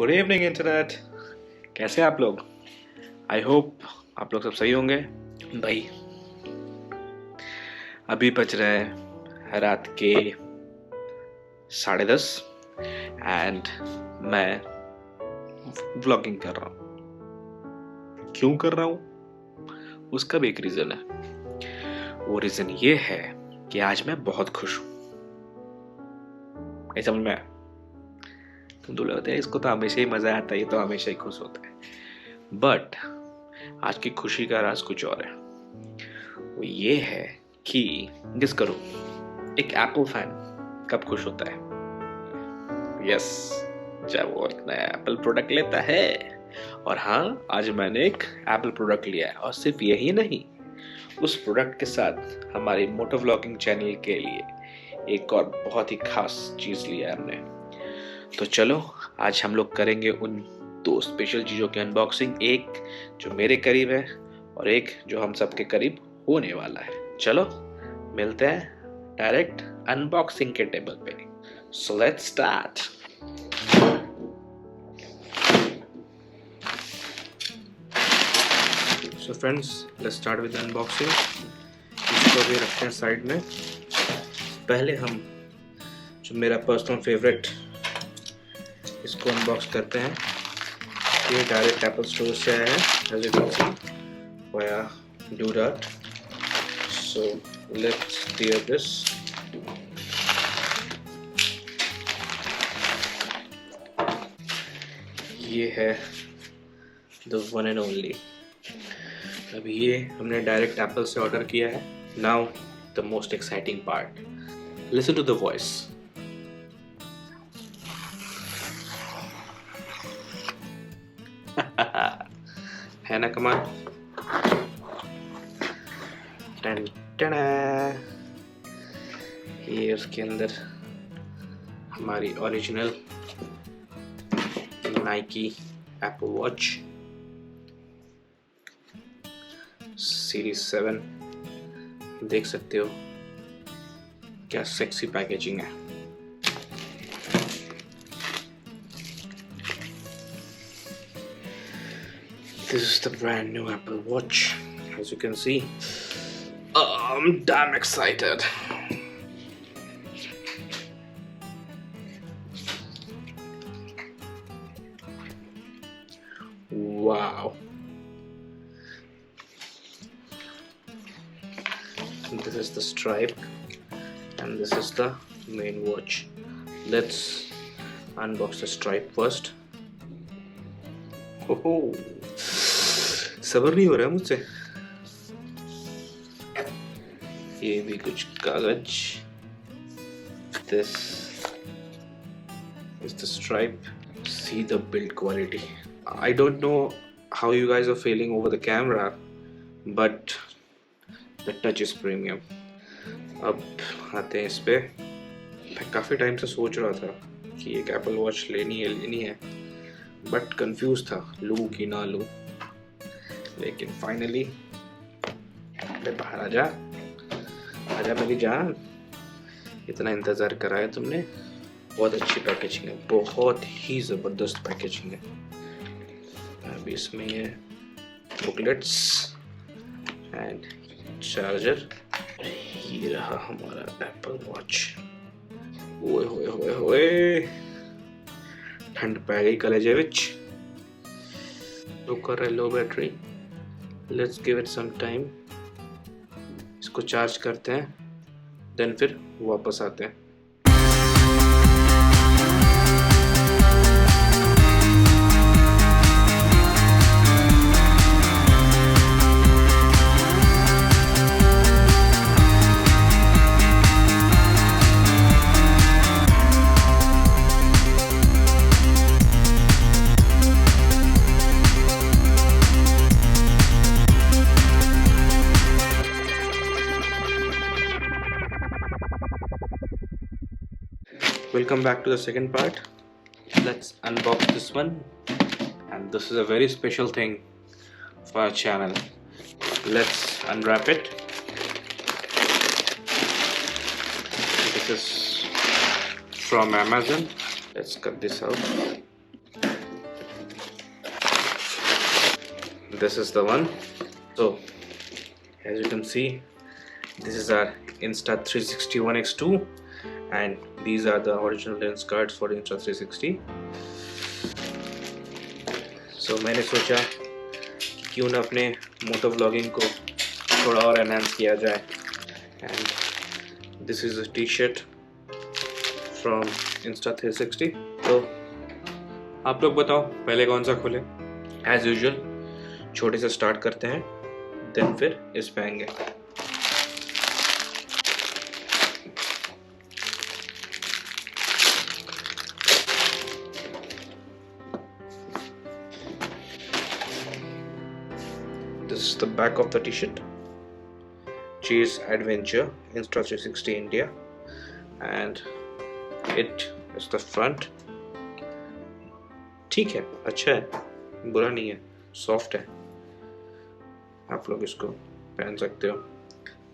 Good evening internet. कैसे हैं आप लोग? आई होप आप लोग सब सही होंगे। भाई अभी बज रहे हैं रात के 10:30 एंड मैं व्लॉगिंग कर रहा हूँ। क्यों कर रहा हूँ उसका भी एक रीजन है। वो रीजन ये है कि आज मैं बहुत खुश हूँ। नहीं समझ में आया? तुम तो लगते हैं इसको तो हमेशा ही मजा आता है, ये तो हमेशा ही खुश होता है। बट आज की खुशी का राज कुछ और है। वो ये है कि गेस करो, एक एप्पल फैन कब खुश होता है? यस, जब वो एक नया एप्पल प्रोडक्ट लेता है। और हाँ, आज मैंने एक एप्पल प्रोडक्ट लिया है, और सिर्फ यही नहीं, उस प्रोडक्ट के साथ हमारी मोटो व्लॉगिंग चैनल के लिए एक और बहुत ही खास चीज लिया है हमने। तो चलो आज हम लोग करेंगे उन दो स्पेशल चीज़ों की अनबॉक्सिंग, एक जो मेरे करीब है और एक जो हम सबके करीब होने वाला है। चलो मिलते हैं डायरेक्ट अनबॉक्सिंग के टेबल पे। So let's start. So friends, let's start with unboxing. इसको भी रखते हैं साइड में। पहले हम जो मेरा पर्सनल फेवरेट, इसको अनबॉक्स करते हैं। ये डायरेक्ट एप्पल स्टोर से आया है, as you can see via do dot. So let's tear this. ये है द वन एंड ओनली। अब ये हमने डायरेक्ट एप्पल से ऑर्डर किया है। Now the most exciting part, listen to the voice. है ना कमाल? टन टन। ये उसके अंदर हमारी original Nike Apple watch series 7। देख सकते हो क्या सेक्सी पैकेजिंग है। This is the brand new Apple Watch, as you can see. I'm damn excited. Wow. This is the stripe and this is the main watch. Let's unbox the stripe first. Oh. सबर नहीं हो रहा है मुझसे। ये भी कुछ कागज। This is the stripe. See the build quality. I don't know how you guys are feeling over the camera, but the touch is premium. अब आते हैं इस पे। मैं काफ़ी टाइम से सोच रहा था कि एक एप्पल वॉच लेनी है, बट कंफ्यूज था लूँ कि ना लूँ। लेकिन फाइनली बाहर आजा मेरी जान, इतना इंतज़ार कराया तुमने। बहुत अच्छी पैकेजिंग है, बहुत ही ज़बरदस्त पैकेजिंग है। अभी इसमें ये बुकलेट्स एंड चार्जर। ये रहा हमारा एप्पल वॉच। ओए होए होए होए, ठंड पै गई कलेजे विच। तो कर रहे low battery. Let's give it some time. इसको चार्ज करते हैं, देन फिर वापस आते हैं। Welcome back to the second part. Let's unbox this one, and this is a very special thing for our channel. Let's unwrap it. This is from Amazon. Let's cut this out. this is the one. So as you can see, this is our Insta 360 OneX2 and these are the original lens cards for Insta 360. So मैंने सोचा क्यों ना अपने moto vlogging को थोड़ा और enhance किया जाए, and this is a T shirt from Insta 360. तो आप लोग बताओ पहले कौन सा खोले? एज यूजुअल छोटे से स्टार्ट करते हैं, देन फिर इस पे आएंगे. This is the back of the t-shirt. Chase Adventure Insta 360 India, and it is the front. ठीक है, अच्छा है, बुरा नहीं है, सॉफ्ट है, आप लोग इसको पहन सकते हो.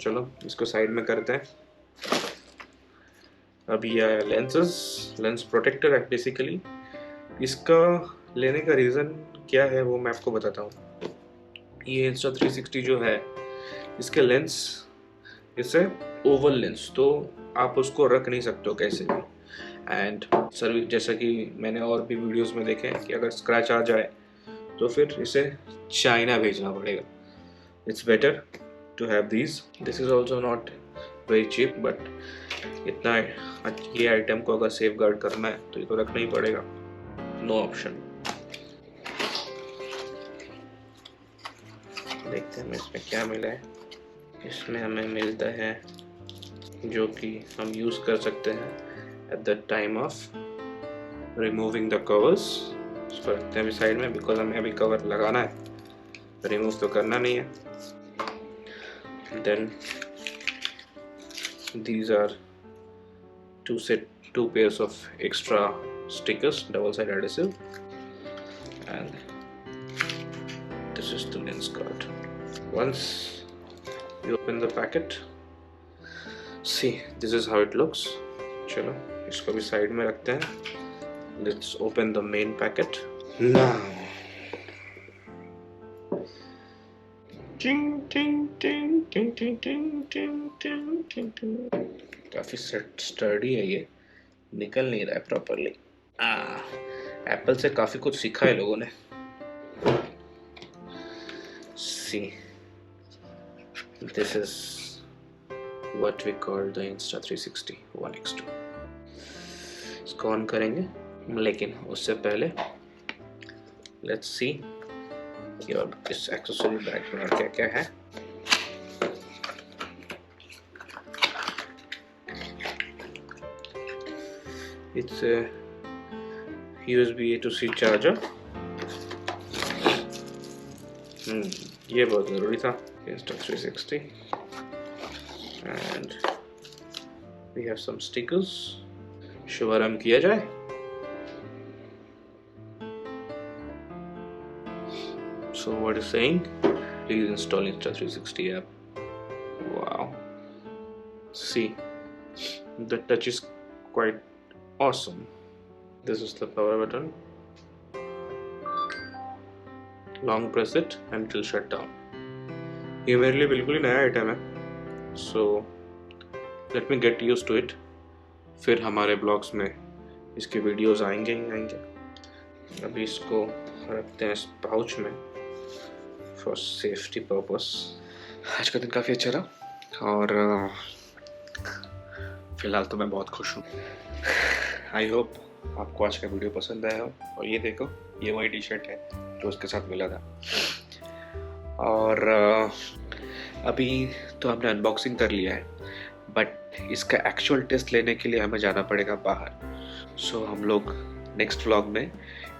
चलो इसको साइड में करते हैं. अभी ये आया लेंस प्रोटेक्टर है बेसिकली. इसका लेने का रीज़न क्या है वो मैं आपको बताता हूँ. ये Insta 360 जो है, इसके लेंस इससे ओवल लेंस, तो आप उसको रख नहीं सकते हो कैसे भी. एंड सर्विस जैसा कि मैंने और भी वीडियोस में देखे हैं कि अगर स्क्रैच आ जाए तो फिर इसे चाइना भेजना पड़ेगा. It's better to have this. This is also not very cheap, but इतना ये आइटम को अगर सेफ गार्ड करना है तो ये तो रखना ही पड़ेगा, नो ऑप्शन. देखते हैं इसमें क्या मिला है. इसमें हमें मिलता है जो कि हम यूज़ कर सकते हैं at the time of removing the covers. इसको रखते हैं अभी साइड में, बिकॉज हमें अभी कवर लगाना है, रिमूव तो करना नहीं है. Then these are two pairs of extra stickers, double side adhesive, and this is the lens card. Once you open the packet, see this is how it looks. चलो इसको भी साइड में रखते हैं. Let's open the main packet now. Ting ting ting ting ting ting ting ting ting ting. काफी sturdy है ये, निकल नहीं रहा है प्रॉपरली. एप्पल से काफी कुछ सीखा है लोगों ने. See this is what we call the Insta 360 OneX2. इसको ऑन करेंगे, लेकिन उससे पहले लेट्स सी कि और इस एक्सेसरी बैग में क्या क्या है. It's a USB A to C charger. ये बहुत ज़रूरी था. Insta 360 and we have some stickers. शुभारंभ किया जाए. So what is saying? Please install Insta 360 app. Wow. See, the touch is quite awesome. This is the power button. Long press it and it will shut down. ये मेरे लिए बिल्कुल ही नया item है. So let me get used to it. फिर हमारे blogs में इसके वीडियोस आएंगे ही आएंगे. अभी इसको रखते हैं इस पाउच में फॉर सेफ्टी पर्पस. आज का दिन काफ़ी अच्छा रहा और फिलहाल तो मैं बहुत खुश हूँ. आई होप आपको आज का वीडियो पसंद आया हो. और ये देखो, ये वही टी शर्ट है जो उसके साथ मिला था. और अभी तो हमने अनबॉक्सिंग कर लिया है, बट इसका एक्चुअल टेस्ट लेने के लिए हमें जाना पड़ेगा बाहर. सो हम लोग नेक्स्ट व्लॉग में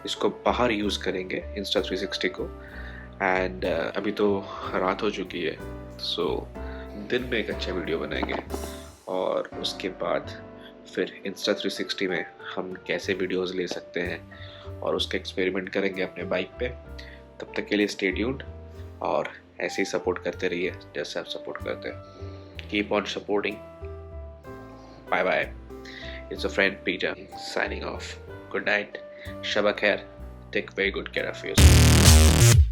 इसको बाहर यूज़ करेंगे Insta 360 को. एंड अभी तो रात हो चुकी है, सो दिन में एक अच्छा वीडियो बनाएंगे और उसके बाद फिर Insta 360 में हम कैसे वीडियोस ले सकते हैं और उसका एक्सपेरिमेंट करेंगे अपने बाइक पे. तब तक के लिए स्टे ट्यून्ड और ऐसे ही सपोर्ट करते रहिए जैसे आप सपोर्ट करते हैं. Keep on supporting. Bye bye. It's a friend Peter signing off. Good night. शब खैर. Take very good care of yourself.